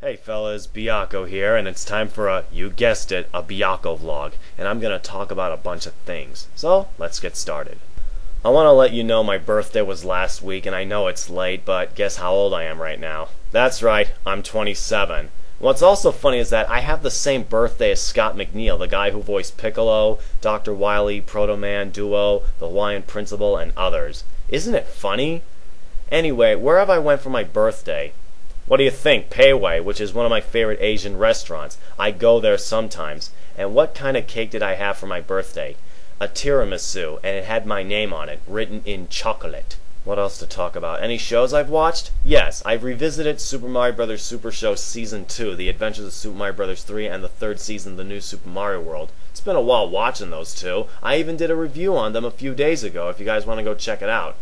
Hey fellas, Byakko here, and it's time for you guessed it, a Byakko vlog, and I'm gonna talk about a bunch of things. So, let's get started. I want to let you know my birthday was last week, and I know it's late, but guess how old I am right now? That's right, I'm 27. What's also funny is that I have the same birthday as Scott McNeil, the guy who voiced Piccolo, Dr. Wily, Proto Man, Duo, the Hawaiian Principal, and others. Isn't it funny? Anyway, where have I went for my birthday? What do you think? Payway, which is one of my favorite Asian restaurants. I go there sometimes. And what kind of cake did I have for my birthday? A tiramisu, and it had my name on it, written in chocolate. What else to talk about? Any shows I've watched? Yes, I've revisited Super Mario Bros. Super Show Season 2, The Adventures of Super Mario Bros. 3, and the third season of the new Super Mario World. It's been a while watching those two. I even did a review on them a few days ago, if you guys want to go check it out.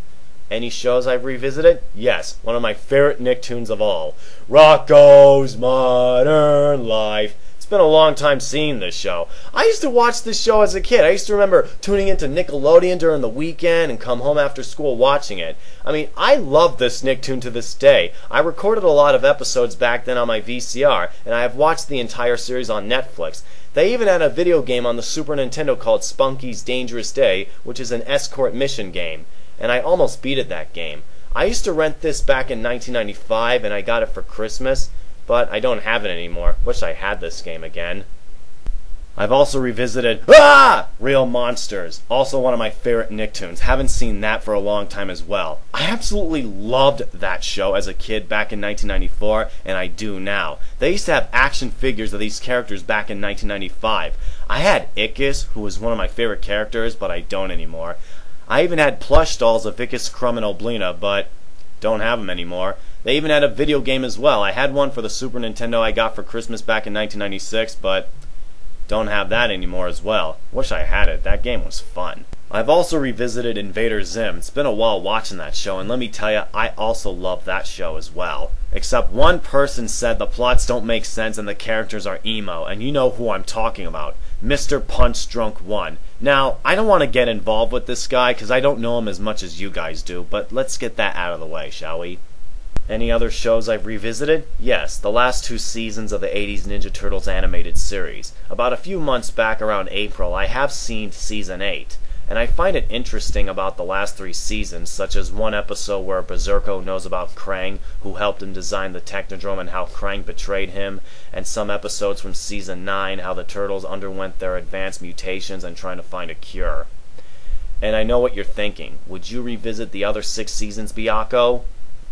Any shows I've revisited? Yes, one of my favorite Nicktoons of all, Rocko's Modern Life. It's been a long time seeing this show. I used to watch this show as a kid. I used to remember tuning into Nickelodeon during the weekend and come home after school watching it. I mean, I love this Nicktoon to this day. I recorded a lot of episodes back then on my VCR, and I have watched the entire series on Netflix. They even had a video game on the Super Nintendo called Spunky's Dangerous Day, which is an escort mission game. And I almost beated that game. I used to rent this back in 1995, and I got it for Christmas, but I don't have it anymore. Wish I had this game again. I've also revisited Real Monsters, also one of my favorite Nicktoons. Haven't seen that for a long time as well. I absolutely loved that show as a kid back in 1994, and I do now. They used to have action figures of these characters back in 1995. I had Ickis, who was one of my favorite characters, but I don't anymore. I even had plush dolls of Ickis, Crumb, and Oblina, but don't have them anymore. They even had a video game as well. I had one for the Super Nintendo I got for Christmas back in 1996, but don't have that anymore as well. Wish I had it. That game was fun. I've also revisited Invader Zim. It's been a while watching that show, and let me tell you, I also love that show as well. Except one person said the plots don't make sense and the characters are emo, and you know who I'm talking about. Mr. Punch Drunk 1. Now, I don't want to get involved with this guy because I don't know him as much as you guys do, but let's get that out of the way, shall we? Any other shows I've revisited? Yes, the last two seasons of the 80s Ninja Turtles animated series. About a few months back around April, I have seen Season 8. And I find it interesting about the last three seasons, such as one episode where Berserko knows about Krang, who helped him design the Technodrome, and how Krang betrayed him, and some episodes from Season 9, how the Turtles underwent their advanced mutations and trying to find a cure. And I know what you're thinking. Would you revisit the other 6 seasons, Byakko?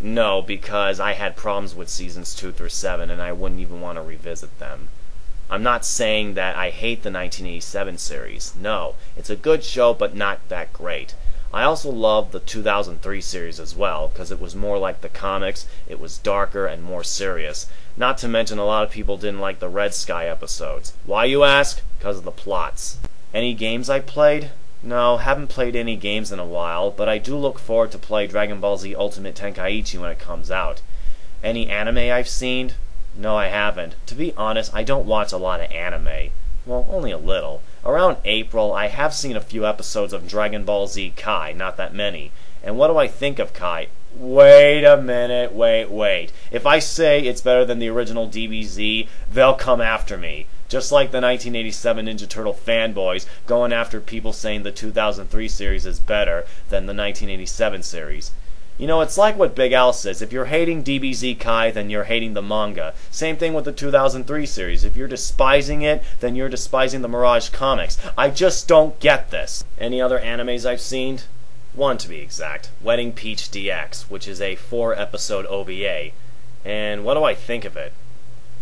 No, because I had problems with seasons 2 through 7, and I wouldn't even want to revisit them. I'm not saying that I hate the 1987 series. No, it's a good show, but not that great. I also love the 2003 series as well, because it was more like the comics, it was darker and more serious. Not to mention a lot of people didn't like the Red Sky episodes. Why, you ask? Because of the plots. Any games I played? No, haven't played any games in a while, but I do look forward to play Dragon Ball Z Ultimate Tenkaichi when it comes out. Any anime I've seen? No, I haven't. To be honest, I don't watch a lot of anime. Well, only a little. Around April, I have seen a few episodes of Dragon Ball Z Kai, not that many. And what do I think of Kai? Wait a minute, wait. If I say it's better than the original DBZ, they'll come after me. Just like the 1987 Ninja Turtle fanboys going after people saying the 2003 series is better than the 1987 series. You know, it's like what Big Al says, if you're hating DBZ Kai, then you're hating the manga. Same thing with the 2003 series. If you're despising it, then you're despising the Mirage comics. I just don't get this. Any other animes I've seen? One to be exact. Wedding Peach DX, which is a 4-episode OVA. And what do I think of it?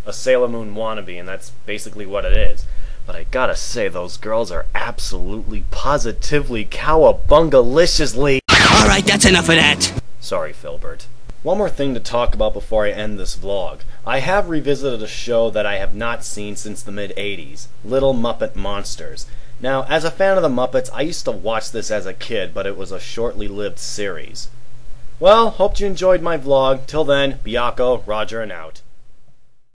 A Sailor Moon wannabe, and that's basically what it is. But I gotta say, those girls are absolutely, positively, cowabungaliciously... Alright, that's enough of that! Sorry, Filbert. One more thing to talk about before I end this vlog. I have revisited a show that I have not seen since the mid-80s, Little Muppet Monsters. Now, as a fan of the Muppets, I used to watch this as a kid, but it was a shortly lived series. Well, hope you enjoyed my vlog. Till then, Byakko, Roger, and out.